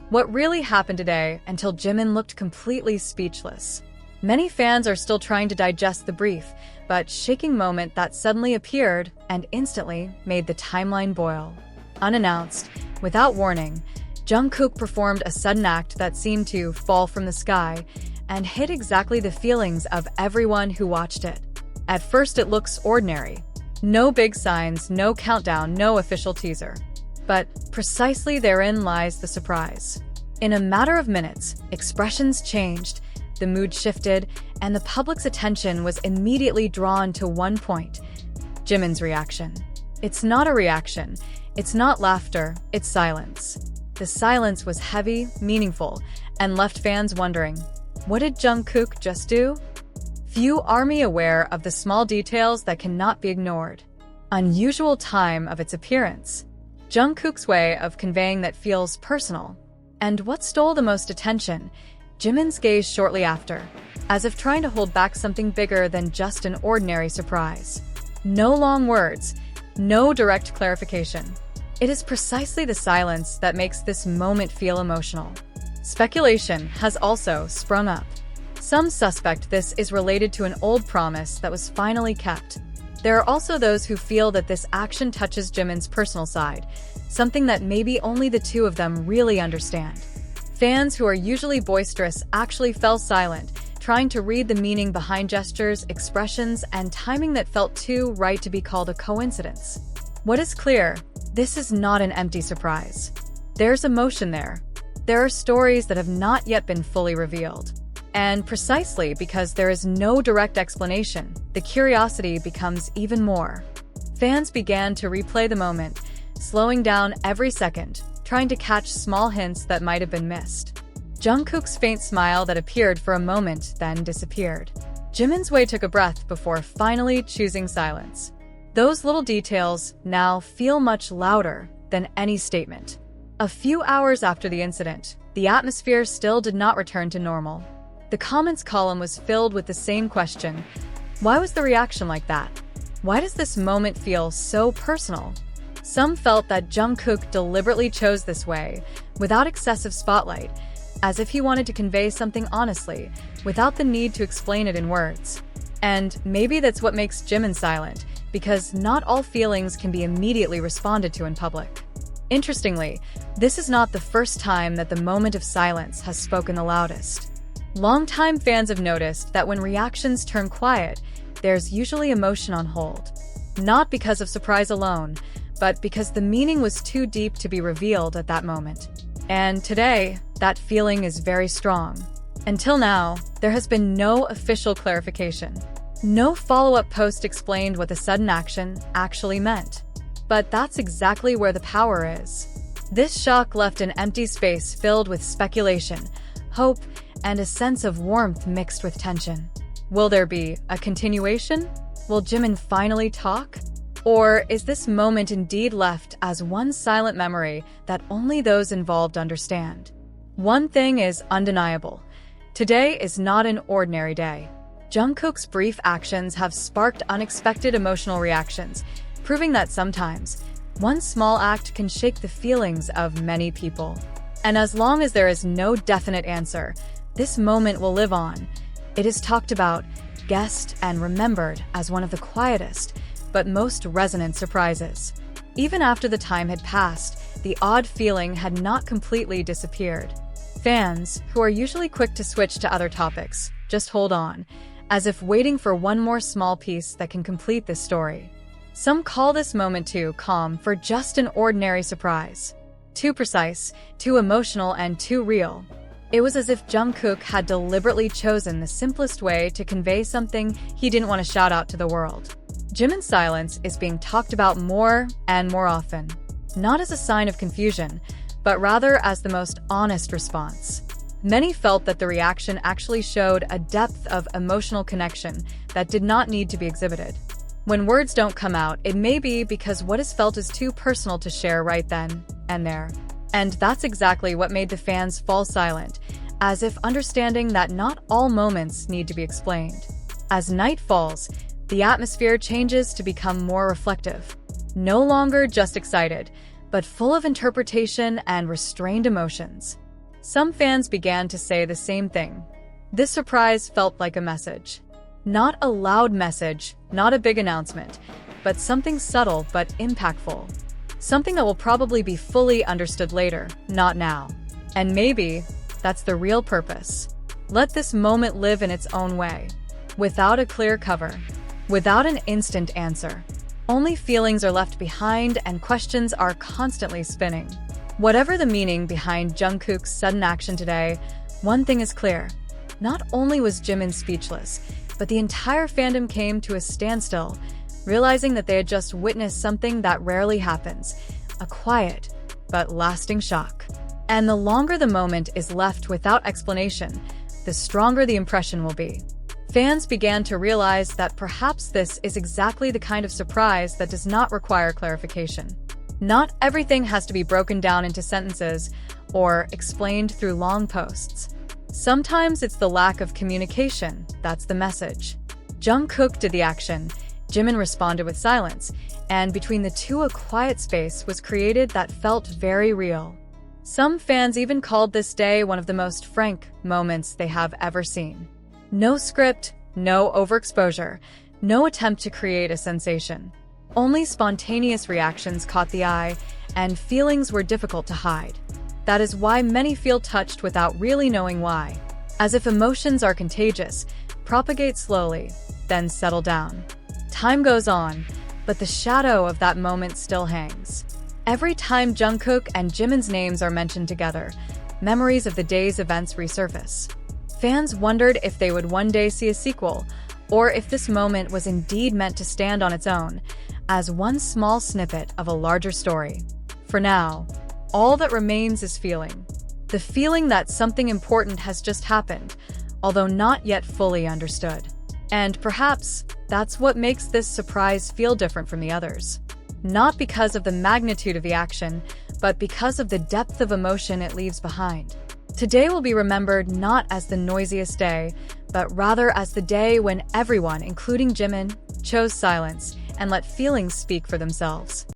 What really happened today until Jimin looked completely speechless? Many fans are still trying to digest the brief, but shaking moment that suddenly appeared and instantly made the timeline boil. Unannounced, without warning, Jungkook performed a sudden act that seemed to fall from the sky and hit exactly the feelings of everyone who watched it. At first it looks ordinary. No big signs, no countdown, no official teaser. But precisely therein lies the surprise. In a matter of minutes, expressions changed, the mood shifted, and the public's attention was immediately drawn to one point: Jimin's reaction. It's not a reaction, it's not laughter, it's silence. The silence was heavy, meaningful, and left fans wondering, what did Jungkook just do? Few ARMY aware of the small details that cannot be ignored. Unusual time of its appearance. Jungkook's way of conveying that feels personal. And what stole the most attention? Jimin's gaze shortly after, as if trying to hold back something bigger than just an ordinary surprise. No long words, no direct clarification. It is precisely the silence that makes this moment feel emotional. Speculation has also sprung up. Some suspect this is related to an old promise that was finally kept. There are also those who feel that this action touches Jimin's personal side, something that maybe only the two of them really understand. Fans who are usually boisterous actually fell silent, trying to read the meaning behind gestures, expressions, and timing that felt too right to be called a coincidence. What is clear? This is not an empty surprise. There's emotion there. There are stories that have not yet been fully revealed. And precisely because there is no direct explanation, the curiosity becomes even more. Fans began to replay the moment, slowing down every second, trying to catch small hints that might have been missed. Jungkook's faint smile that appeared for a moment then disappeared. Jimin's Wei took a breath before finally choosing silence. Those little details now feel much louder than any statement. A few hours after the incident, the atmosphere still did not return to normal. The comments column was filled with the same question: why was the reaction like that? Why does this moment feel so personal? Some felt that Jungkook deliberately chose this way, without excessive spotlight, as if he wanted to convey something honestly, without the need to explain it in words. And maybe that's what makes Jimin silent, because not all feelings can be immediately responded to in public. Interestingly, this is not the first time that the moment of silence has spoken the loudest. Longtime fans have noticed that when reactions turn quiet, there's usually emotion on hold. Not because of surprise alone, but because the meaning was too deep to be revealed at that moment. And today, that feeling is very strong. Until now, there has been no official clarification. No follow-up post explained what the sudden action actually meant. But that's exactly where the power is. This shock left an empty space filled with speculation, hope, and a sense of warmth mixed with tension. Will there be a continuation? Will Jimin finally talk? Or is this moment indeed left as one silent memory that only those involved understand? One thing is undeniable. Today is not an ordinary day. Jungkook's brief actions have sparked unexpected emotional reactions, proving that sometimes one small act can shake the feelings of many people. And as long as there is no definite answer, this moment will live on. It is talked about, guessed, and remembered as one of the quietest, but most resonant surprises. Even after the time had passed, the odd feeling had not completely disappeared. Fans, who are usually quick to switch to other topics, just hold on, as if waiting for one more small piece that can complete this story. Some call this moment too calm for just an ordinary surprise. Too precise, too emotional, and too real. It was as if Jungkook had deliberately chosen the simplest way to convey something he didn't want to shout out to the world. Jimin's silence is being talked about more and more often, not as a sign of confusion, but rather as the most honest response. Many felt that the reaction actually showed a depth of emotional connection that did not need to be exhibited. When words don't come out, it may be because what is felt is too personal to share right then and there. And that's exactly what made the fans fall silent, as if understanding that not all moments need to be explained. As night falls, the atmosphere changes to become more reflective. No longer just excited, but full of interpretation and restrained emotions. Some fans began to say the same thing. This surprise felt like a message. Not a loud message, not a big announcement, but something subtle but impactful. Something that will probably be fully understood later, not now. And maybe that's the real purpose. Let this moment live in its own way, without a clear cover, without an instant answer. Only feelings are left behind and questions are constantly spinning. Whatever the meaning behind Jungkook's sudden action today, one thing is clear. Not only was Jimin speechless, but the entire fandom came to a standstill, realizing that they had just witnessed something that rarely happens, a quiet but lasting shock. And the longer the moment is left without explanation, the stronger the impression will be. Fans began to realize that perhaps this is exactly the kind of surprise that does not require clarification. Not everything has to be broken down into sentences or explained through long posts. Sometimes it's the lack of communication that's the message. Jungkook did the action, Jimin responded with silence, and between the two a quiet space was created that felt very real. Some fans even called this day one of the most frank moments they have ever seen. No script, no overexposure, no attempt to create a sensation. Only spontaneous reactions caught the eye, and feelings were difficult to hide. That is why many feel touched without really knowing why. As if emotions are contagious, propagate slowly, then settle down. Time goes on, but the shadow of that moment still hangs. Every time Jungkook and Jimin's names are mentioned together, memories of the day's events resurface. Fans wondered if they would one day see a sequel, or if this moment was indeed meant to stand on its own, as one small snippet of a larger story. For now, all that remains is feeling. The feeling that something important has just happened, although not yet fully understood. And perhaps that's what makes this surprise feel different from the others. Not because of the magnitude of the action, but because of the depth of emotion it leaves behind. Today will be remembered not as the noisiest day, but rather as the day when everyone, including Jimin, chose silence and let feelings speak for themselves.